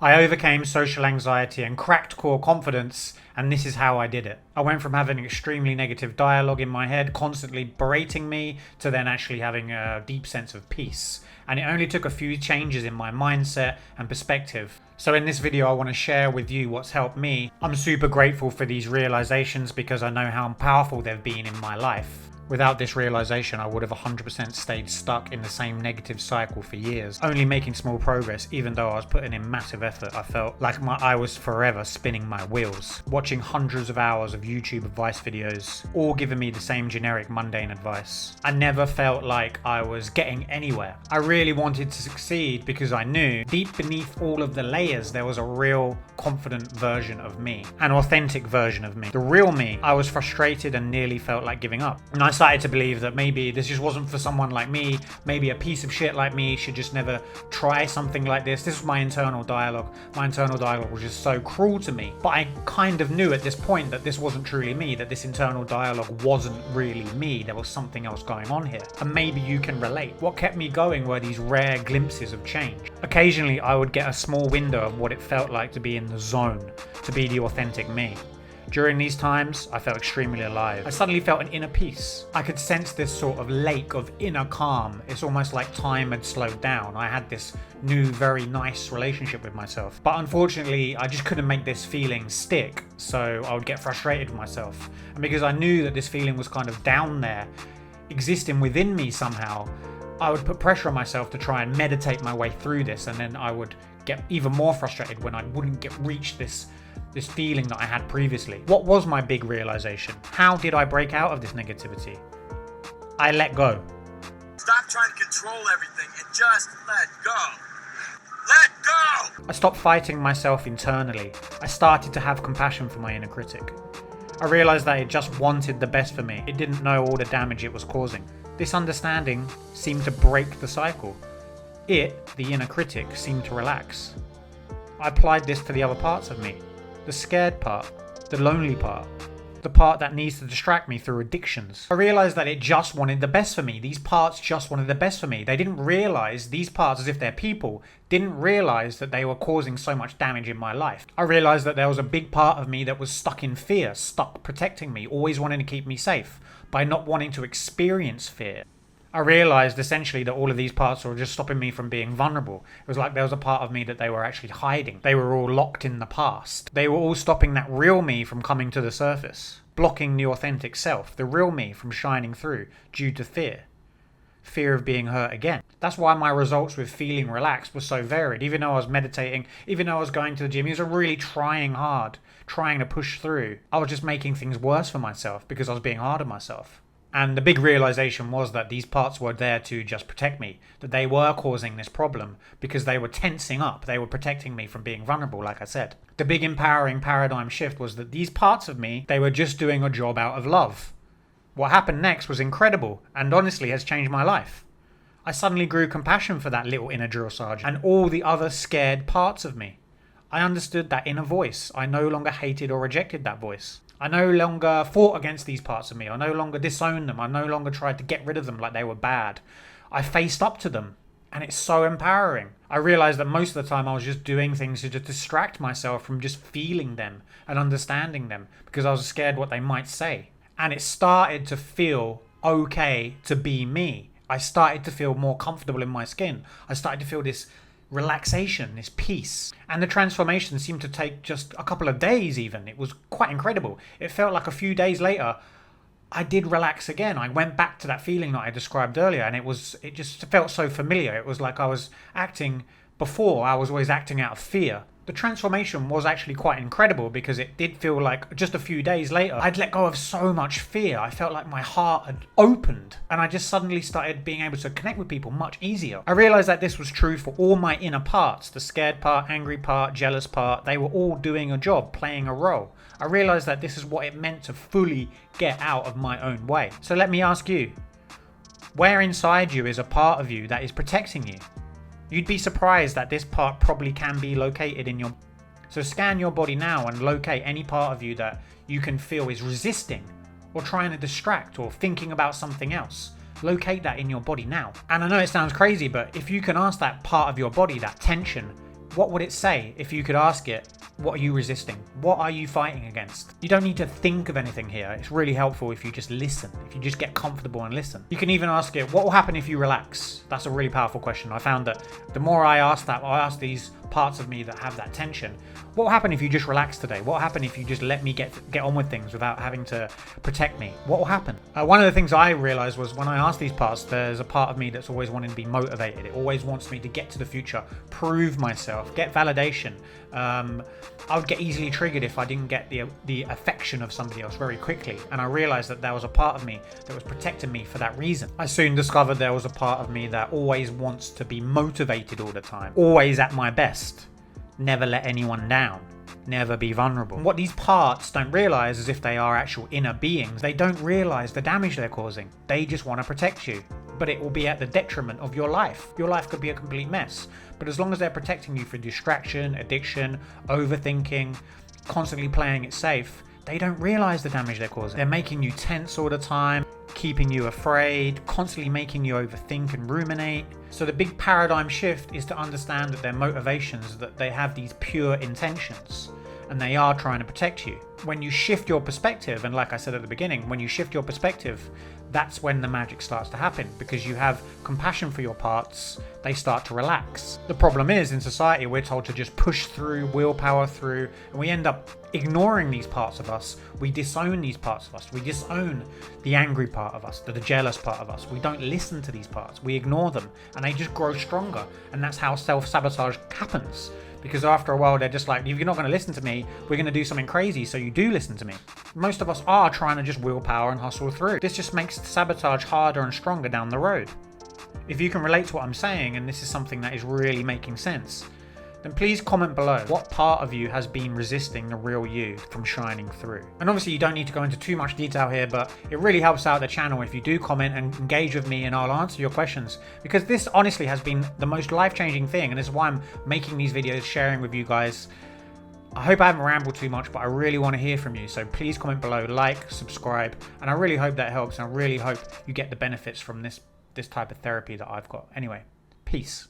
I overcame social anxiety and cracked core confidence, and this is how I did it. I went from having extremely negative dialogue in my head, constantly berating me, to then actually having a deep sense of peace. And it only took a few changes in my mindset and perspective. So in this video, I want to share with you what's helped me. I'm super grateful for these realizations because I know how powerful they've been in my life. Without this realization, I would have 100% stayed stuck in the same negative cycle for years, only making small progress even though I was putting in massive effort. I felt like I was forever spinning my wheels, watching hundreds of hours of YouTube advice videos, all giving me the same generic mundane advice. I never felt like I was getting anywhere. I really wanted to succeed because I knew deep beneath all of the layers there was a real confident version of me, an authentic version of me. The real me. I was frustrated and nearly felt like giving up. And I started to believe that maybe this just wasn't for someone like me. Maybe a piece of shit like me should just never try something like this. This was my internal dialogue. My internal dialogue was just so cruel to me. But I kind of knew at this point that this wasn't truly me, that this internal dialogue wasn't really me. There was something else going on here. And maybe you can relate. What kept me going were these rare glimpses of change. Occasionally, I would get a small window of what it felt like to be in the zone, to be the authentic me. During these times, I felt extremely alive. I suddenly felt an inner peace. I could sense this sort of lake of inner calm. It's almost like time had slowed down. I had this new, very nice relationship with myself. But unfortunately, I just couldn't make this feeling stick. So I would get frustrated with myself. And because I knew that this feeling was kind of down there, existing within me somehow, I would put pressure on myself to try and meditate my way through this. And then I would get even more frustrated when I wouldn't reach this feeling that I had previously. What was my big realization? How did I break out of this negativity? I let go. Stop trying to control everything and just let go. Let go! I stopped fighting myself internally. I started to have compassion for my inner critic. I realized that it just wanted the best for me. It didn't know all the damage it was causing. This understanding seemed to break the cycle. It, the inner critic, seemed to relax. I applied this to the other parts of me. The scared part, the lonely part, the part that needs to distract me through addictions. I realized that it just wanted the best for me. These parts just wanted the best for me. They didn't realize, these parts, as if they're people, didn't realize that they were causing so much damage in my life. I realized that there was a big part of me that was stuck in fear, stuck protecting me, always wanting to keep me safe, by not wanting to experience fear. I realized essentially that all of these parts were just stopping me from being vulnerable. It was like there was a part of me that they were actually hiding. They were all locked in the past. They were all stopping that real me from coming to the surface, blocking the authentic self, the real me from shining through due to fear. Fear of being hurt again. That's why my results with feeling relaxed were so varied. Even though I was meditating, even though I was going to the gym, I was really trying hard, trying to push through. I was just making things worse for myself because I was being hard on myself. And the big realization was that these parts were there to just protect me, that they were causing this problem because they were tensing up, they were protecting me from being vulnerable, like I said. The big empowering paradigm shift was that these parts of me, they were just doing a job out of love. What happened next was incredible and honestly has changed my life. I suddenly grew compassion for that little inner drill sergeant and all the other scared parts of me. I understood that inner voice. I no longer hated or rejected that voice. I no longer fought against these parts of me. I no longer disowned them. I no longer tried to get rid of them like they were bad. I faced up to them, and it's so empowering. I realized that most of the time I was just doing things to just distract myself from just feeling them and understanding them because I was scared what they might say. And it started to feel okay to be me. I started to feel more comfortable in my skin. I started to feel this relaxation, this peace. And the transformation seemed to take just a couple of days even. It was quite incredible. It felt like a few days later, I did relax again. I went back to that feeling that I described earlier and it just felt so familiar. It was like I was acting before. I was always acting out of fear. The transformation was actually quite incredible because it did feel like just a few days later, I'd let go of so much fear. I felt like my heart had opened and I just suddenly started being able to connect with people much easier. I realized that this was true for all my inner parts, the scared part, angry part, jealous part. They were all doing a job, playing a role. I realized that this is what it meant to fully get out of my own way. So let me ask you, where inside you is a part of you that is protecting you? You'd be surprised that this part probably can be located in your... So scan your body now and locate any part of you that you can feel is resisting or trying to distract or thinking about something else. Locate that in your body now. And I know it sounds crazy, but if you can ask that part of your body, that tension, What would it say if you could ask it, what are you resisting? What are you fighting against? You don't need to think of anything here. It's really helpful if you just listen, if you just get comfortable and listen. You can even ask it, what will happen if you relax? That's a really powerful question. I found that the more I ask that, I ask these parts of me that have that tension, what will happen if you just relax today? What will happen if you just let me get on with things without having to protect me? What will happen? One of the things I realized was when I ask these parts, there's a part of me that's always wanting to be motivated. It always wants me to get to the future, prove myself, get validation. I would get easily triggered if I didn't get the affection of somebody else very quickly. And I realized that there was a part of me that was protecting me for that reason. I soon discovered there was a part of me that always wants to be motivated all the time, always at my best. Never let anyone down. Never be vulnerable. And what these parts don't realize is if they are actual inner beings, they don't realize the damage they're causing. They just want to protect you. But it will be at the detriment of your life. Your life could be a complete mess. But as long as they're protecting you from distraction, addiction, overthinking, constantly playing it safe, they don't realize the damage they're causing. They're making you tense all the time, keeping you afraid, constantly making you overthink and ruminate. So the big paradigm shift is to understand that their motivations, that they have these pure intentions and they are trying to protect you. When you shift your perspective, and like I said at the beginning, when you shift your perspective, that's when the magic starts to happen, because you have compassion for your parts, they start to relax. The problem is, in society, we're told to just push through, willpower through, and we end up ignoring these parts of us. We disown these parts of us. We disown the angry part of us, the jealous part of us. We don't listen to these parts. We ignore them, and they just grow stronger. And that's how self-sabotage happens. Because after a while, they're just like, if you're not going to listen to me, we're going to do something crazy, so you do listen to me. Most of us are trying to just willpower and hustle through. This just makes sabotage harder and stronger down the road. If you can relate to what I'm saying, and this is something that is really making sense, then please comment below what part of you has been resisting the real you from shining through. And obviously you don't need to go into too much detail here, but it really helps out the channel if you do comment and engage with me, and I'll answer your questions, because this honestly has been the most life-changing thing, and this is why I'm making these videos, sharing with you guys. I hope I haven't rambled too much, but I really want to hear from you. So please comment below, like, subscribe, and I really hope that helps, and I really hope you get the benefits from this type of therapy that I've got. Anyway, peace.